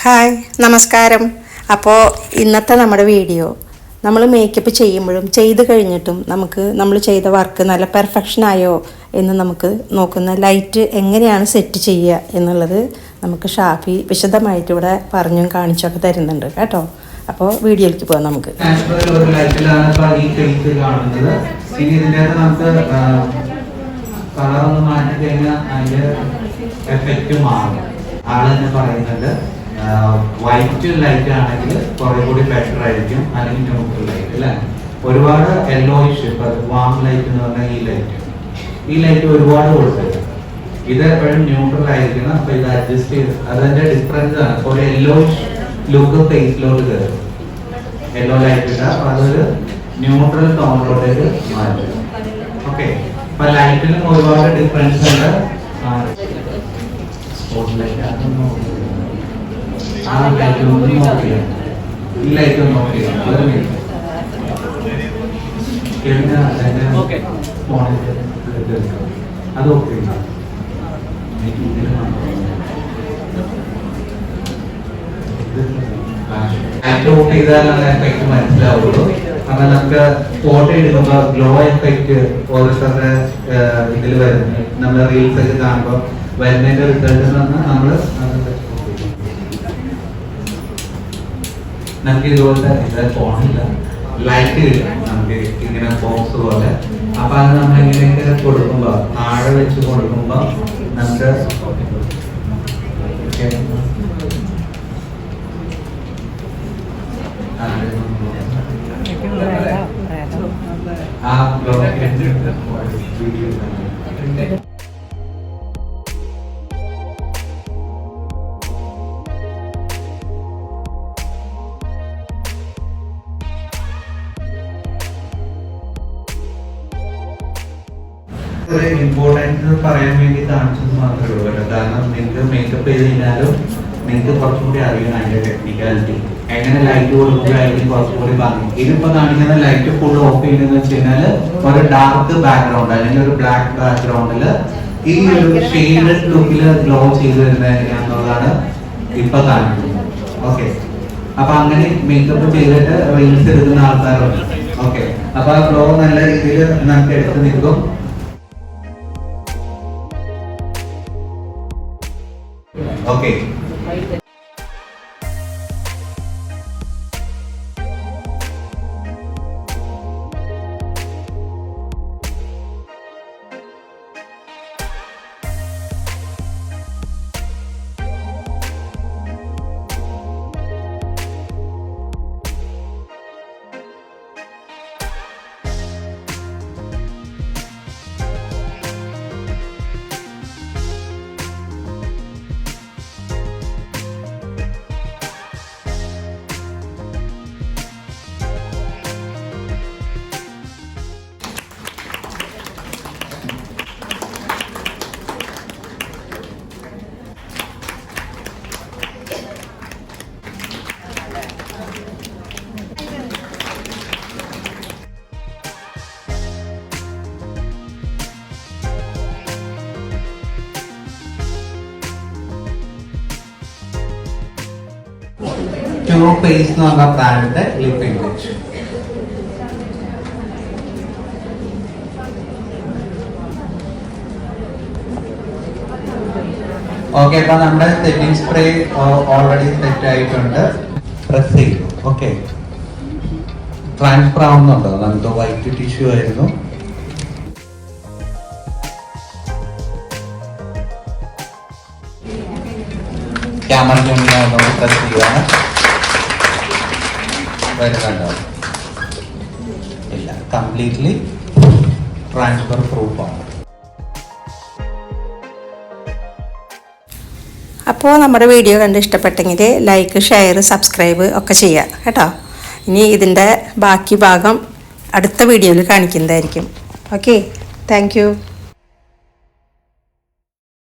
Hi നമസ്കാരം. അപ്പോൾ ഇന്നത്തെ നമ്മുടെ വീഡിയോ നമ്മൾ മേക്കപ്പ് ചെയ്യുമ്പോഴും ചെയ്ത് കഴിഞ്ഞിട്ടും നമ്മൾ ചെയ്ത വർക്ക് നല്ല പെർഫെക്ഷനായോ എന്ന് നമുക്ക് നോക്കുന്ന ലൈറ്റ് എങ്ങനെയാണ് സെറ്റ് ചെയ്യുക എന്നുള്ളത് നമുക്ക് ഷാഫി വിശദമായിട്ട് ഇവിടെ പറഞ്ഞും കാണിച്ചൊക്കെ തരുന്നുണ്ട് കേട്ടോ. അപ്പോൾ വീഡിയോയിലേക്ക് പോകാം. നമുക്ക് വൈറ്റ് ലൈറ്റ് ആണെങ്കിൽ കുറെ കൂടി ബെറ്റർ ആയിരിക്കും, അല്ലെങ്കിൽ ന്യൂട്രൽ ലൈറ്റ് അല്ലെ. ഒരുപാട് യെല്ലോയിഷ് വാം ലൈറ്റ് എന്ന് പറഞ്ഞാൽ ഈ ലൈറ്റ് ഒരുപാട് കൊടുത്തില്ല. ഇത് എപ്പോഴും ന്യൂട്രൽ ആയിരിക്കണം. അപ്പൊ ഇത് അഡ്ജസ്റ്റ് ചെയ്ത് അതിന്റെ ഡിഫറൻസ് ആണ്. ഒരു യെല്ലോയിഷ് ലുക്ക് ഫേസിലോട്ട് കയറും. യെല്ലോ ലൈറ്റ് ഇല്ല, അപ്പൊ അതൊരു ന്യൂട്രൽ ടോണിലോട്ടേക്ക് മാറ്റും. ഓക്കെ, അപ്പൊ ലൈറ്റിലും ഒരുപാട് ഡിഫറൻസ് ഉണ്ട്. ഈ ലൈറ്റ് ഒന്ന് നോക്കിയാൽ അത് ഓക്കെ. ഓഫ് ചെയ്താലാണ് എഫക്ട് മനസ്സിലാവുള്ളൂ. കാരണം നമുക്ക് ഫോട്ടോ എടുക്കുമ്പോൾ ഗ്ലോ എഫക്ട് ഓരോരുത്തരുടെ ഇതിൽ വരുന്നത് നമ്മൾ റീൽസ് ഒക്കെ കാണുമ്പോൾ വരുന്നതിന്റെ റിസൾട്ട് നമ്മൾ നമുക്ക് ഇതുപോലത്തെ ഫോണില്ല ലൈറ്റ് കിട്ടും നമുക്ക് ഇങ്ങനെ ബോക്സ് പോലെ. അപ്പൊ അത് നമ്മൾ ഇങ്ങനെയൊക്കെ കൊടുക്കുമ്പോ താഴെ വെച്ച് കൊടുക്കുമ്പോ നമുക്ക് ആ വീഡിയോ ഒരു ഇമ്പോർട്ടൻസ് പറയാൻ വേണ്ടി കാണിച്ചത് മാത്രമേ ഉള്ളൂ. കാരണം നിങ്ങൾക്ക് മേക്കപ്പ് ചെയ്ത് കഴിഞ്ഞാലും നിങ്ങൾക്ക് കുറച്ചുകൂടി അറിയണം അതിന്റെ ടെക്നിക്കാലിറ്റി, എങ്ങനെ ലൈറ്റ് കൊടുക്കുകയായിരിക്കും കുറച്ചുകൂടി ഭംഗി. ഇതിപ്പോ കാണിക്കുന്ന ലൈറ്റ് ഫുൾ ഓഫ് ചെയ്യുന്നതെന്ന് വെച്ച് കഴിഞ്ഞാല് ഒരു ഡാർക്ക് ബാക്ക്ഗ്രൗണ്ട് അല്ലെങ്കിൽ ഒരു ബ്ലാക്ക് ബാക്ക്ഗ്രൗണ്ടില് ഈ ഒരു ഷെയ്ഡഡ് ലുക്കില് ഗ്ലോ ചെയ്ത് വരുന്നത് എങ്ങനെയാണെന്നുള്ളതാണ് ഇപ്പൊ കാണിക്കുന്നത്. ഓക്കെ, അപ്പൊ അങ്ങനെ മേക്കപ്പ് ചെയ്തിട്ട് റീൽസ് എടുക്കുന്ന ആൾക്കാരുണ്ട്. ഓക്കെ, അപ്പൊ ആ ഗ്ലോ നല്ല രീതിയിൽ നമുക്ക് എടുത്ത് നിൽക്കും. Okay. True Face എന്ന് പറഞ്ഞ ബ്രാൻഡിന്റെ ലിപ് ഇൻജെക്ഷൻ. ഓക്കെ, അപ്പൊ നമ്മുടെ സെറ്റിംഗ് സ്പ്രേ ഓൾറെഡി സെറ്റ് ആയിട്ടുണ്ട്. പ്രസ് ചെയ്തു. ഓക്കെ, ട്രാൻസ്ഫർ ആവുന്നുണ്ടോ? നമുക്ക് വൈറ്റ് ടിഷ്യൂ ആയിരുന്നു. ക്യാമറയ്ക്ക് വേണ്ടി നമ്മൾ പ്രസ് ചെയ്യുകയാണ്. വരുന്നുണ്ടോ? ഇല്ല, കംപ്ലീറ്റ്ലി ട്രാൻസ്ഫർ പ്രൂഫ് ആണ്. അപ്പോൾ നമ്മുടെ വീഡിയോ കണ്ട് ഇഷ്ടപ്പെട്ടെങ്കിൽ ലൈക്ക്, ഷെയർ, സബ്സ്ക്രൈബ് ഒക്കെ ചെയ്യാം കേട്ടോ. ഇനി ഇതിൻ്റെ ബാക്കി ഭാഗം അടുത്ത വീഡിയോയിൽ കാണിക്കുന്നതായിരിക്കും. Okay, thank you.